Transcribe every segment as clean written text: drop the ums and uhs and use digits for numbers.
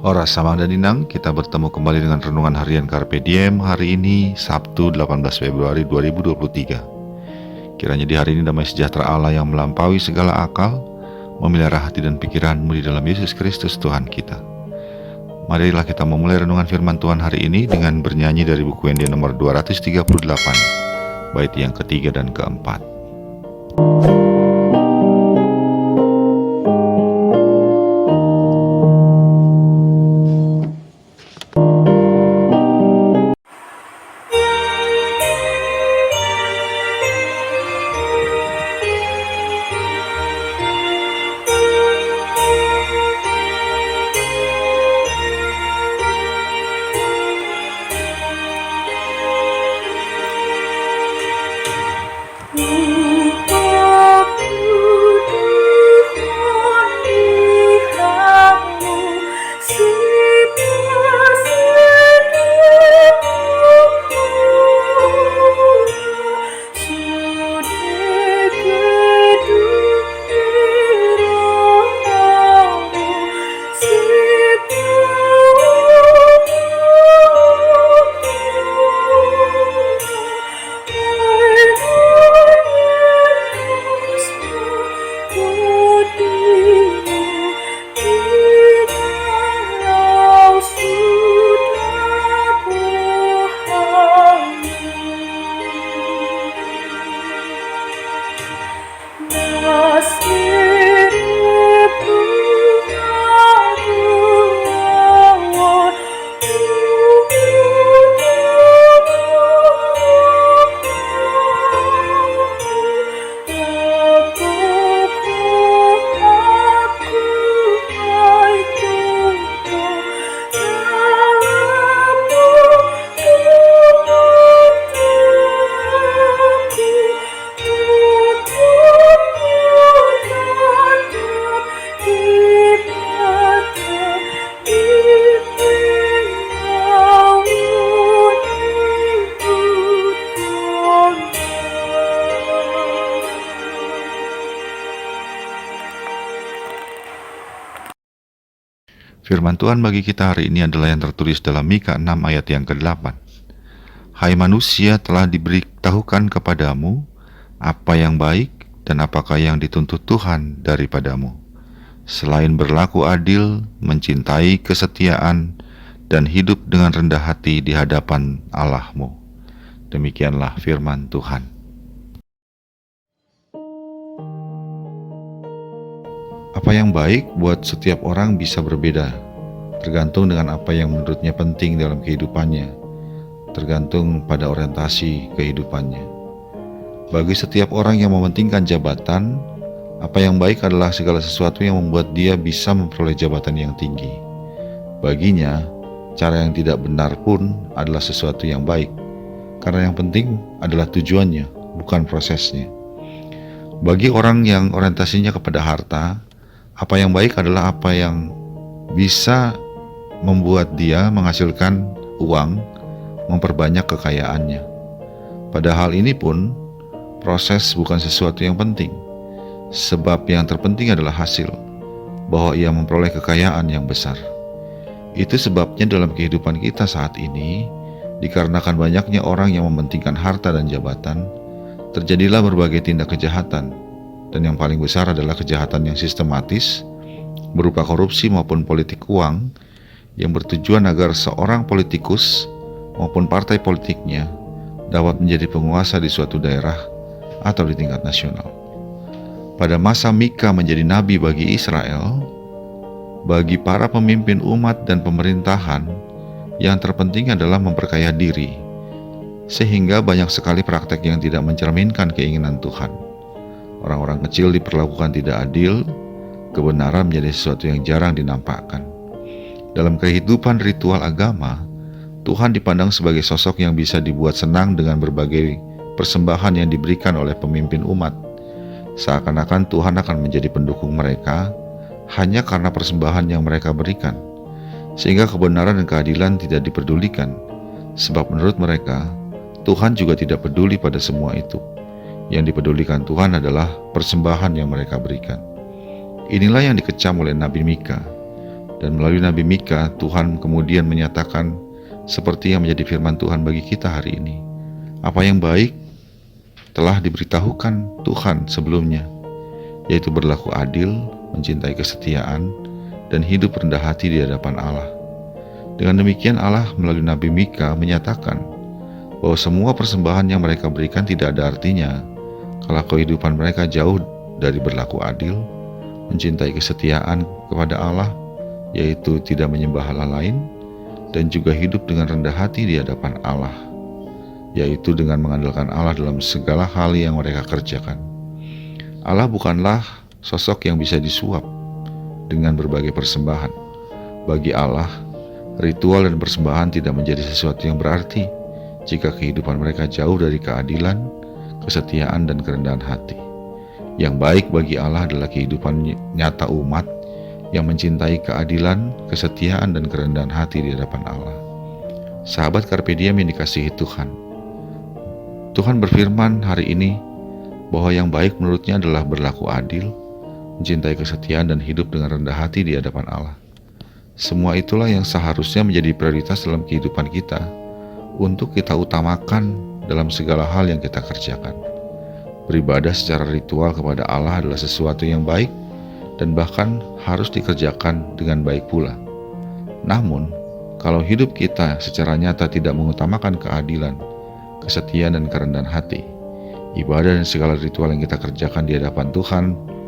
Ora Samang dan Inang, kita bertemu kembali dengan Renungan Harian Carpe Diem hari ini, Sabtu 18 Februari 2023. Kiranya di hari ini damai sejahtera Allah yang melampaui segala akal, memelihara hati dan pikiranmu di dalam Yesus Kristus Tuhan kita. Marilah kita memulai renungan firman Tuhan hari ini dengan bernyanyi dari buku Yendian nomor 238, bait yang ketiga dan keempat. Firman Tuhan bagi kita hari ini adalah yang tertulis dalam Mika 6 ayat yang ke-8. Hai manusia, telah diberitahukan kepadamu apa yang baik dan apakah yang dituntut Tuhan daripadamu, selain berlaku adil, mencintai kesetiaan, dan hidup dengan rendah hati di hadapan Allahmu. Demikianlah firman Tuhan. Apa yang baik buat setiap orang bisa berbeda, tergantung dengan apa yang menurutnya penting dalam kehidupannya, tergantung pada orientasi kehidupannya. Bagi setiap orang yang mementingkan jabatan, apa yang baik adalah segala sesuatu yang membuat dia bisa memperoleh jabatan yang tinggi. Baginya, cara yang tidak benar pun adalah sesuatu yang baik, karena yang penting adalah tujuannya, bukan prosesnya. Bagi orang yang orientasinya kepada harta, apa yang baik adalah apa yang bisa membuat dia menghasilkan uang, memperbanyak kekayaannya. Pada hal ini pun, proses bukan sesuatu yang penting, sebab yang terpenting adalah hasil, bahwa ia memperoleh kekayaan yang besar. Itu sebabnya dalam kehidupan kita saat ini, dikarenakan banyaknya orang yang mementingkan harta dan jabatan, terjadilah berbagai tindak kejahatan. Dan yang paling besar adalah kejahatan yang sistematis, berupa korupsi maupun politik uang, yang bertujuan agar seorang politikus maupun partai politiknya dapat menjadi penguasa di suatu daerah atau di tingkat nasional. Pada masa Mika menjadi nabi bagi Israel, bagi para pemimpin umat dan pemerintahan, yang terpenting adalah memperkaya diri, sehingga banyak sekali praktek yang tidak mencerminkan keinginan Tuhan. Orang-orang kecil diperlakukan tidak adil, kebenaran menjadi sesuatu yang jarang dinampakkan. Dalam kehidupan ritual agama, Tuhan dipandang sebagai sosok yang bisa dibuat senang dengan berbagai persembahan yang diberikan oleh pemimpin umat. Seakan-akan Tuhan akan menjadi pendukung mereka hanya karena persembahan yang mereka berikan, sehingga kebenaran dan keadilan tidak diperdulikan, sebab menurut mereka, Tuhan juga tidak peduli pada semua itu. Yang dipedulikan Tuhan adalah persembahan yang mereka berikan. Inilah yang dikecam oleh Nabi Mika. Dan melalui Nabi Mika, Tuhan kemudian menyatakan seperti yang menjadi firman Tuhan bagi kita hari ini. Apa yang baik telah diberitahukan Tuhan sebelumnya, yaitu berlaku adil, mencintai kesetiaan, dan hidup rendah hati di hadapan Allah. Dengan demikian Allah melalui Nabi Mika menyatakan bahwa semua persembahan yang mereka berikan tidak ada artinya kalau kehidupan mereka jauh dari berlaku adil, mencintai kesetiaan kepada Allah, yaitu tidak menyembah Allah lain, dan juga hidup dengan rendah hati di hadapan Allah, yaitu dengan mengandalkan Allah dalam segala hal yang mereka kerjakan. Allah bukanlah sosok yang bisa disuap dengan berbagai persembahan. Bagi Allah, ritual dan persembahan tidak menjadi sesuatu yang berarti jika kehidupan mereka jauh dari keadilan, kesetiaan, dan kerendahan hati. Yang baik bagi Allah adalah kehidupan nyata umat yang mencintai keadilan, kesetiaan, dan kerendahan hati di hadapan Allah. Sahabat Carpe Diem yang dikasihi Tuhan, Tuhan berfirman hari ini bahwa yang baik menurutnya adalah berlaku adil, mencintai kesetiaan, dan hidup dengan rendah hati di hadapan Allah. Semua itulah yang seharusnya menjadi prioritas dalam kehidupan kita untuk kita utamakan dalam segala hal yang kita kerjakan. Beribadah secara ritual kepada Allah adalah sesuatu yang baik dan bahkan harus dikerjakan dengan baik pula. Namun, kalau hidup kita secara nyata tidak mengutamakan keadilan, kesetiaan, dan kerendahan hati, ibadah dan segala ritual yang kita kerjakan di hadapan Tuhan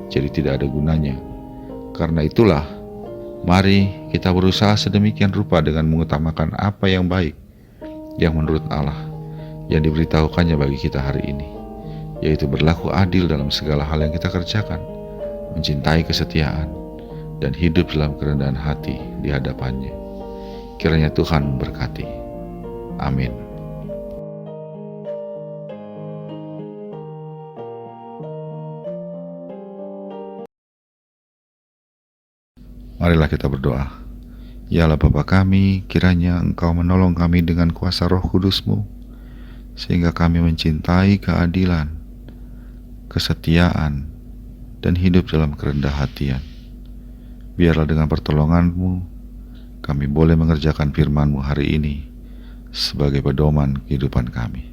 jadi tidak ada gunanya. Karena itulah, mari kita berusaha sedemikian rupa dengan mengutamakan apa yang baik, yang menurut Allah, yang diberitahukannya bagi kita hari ini, yaitu berlaku adil dalam segala hal yang kita kerjakan, mencintai kesetiaan, dan hidup dalam kerendahan hati di hadapannya. Kiranya Tuhan memberkati. Amin. Marilah kita berdoa. Ya Allah Bapa kami, kiranya Engkau menolong kami dengan kuasa Roh Kudus-Mu, sehingga kami mencintai keadilan, kesetiaan, dan hidup dalam kerendahan hatian. Biarlah dengan pertolongan-Mu, kami boleh mengerjakan firman-Mu hari ini sebagai pedoman kehidupan kami.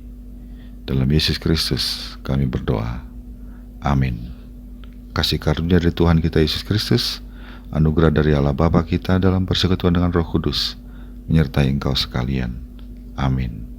Dalam Yesus Kristus kami berdoa. Amin. Kasih karunia dari Tuhan kita Yesus Kristus, anugerah dari Allah Bapa kita dalam persekutuan dengan Roh Kudus, menyertai engkau sekalian. Amin.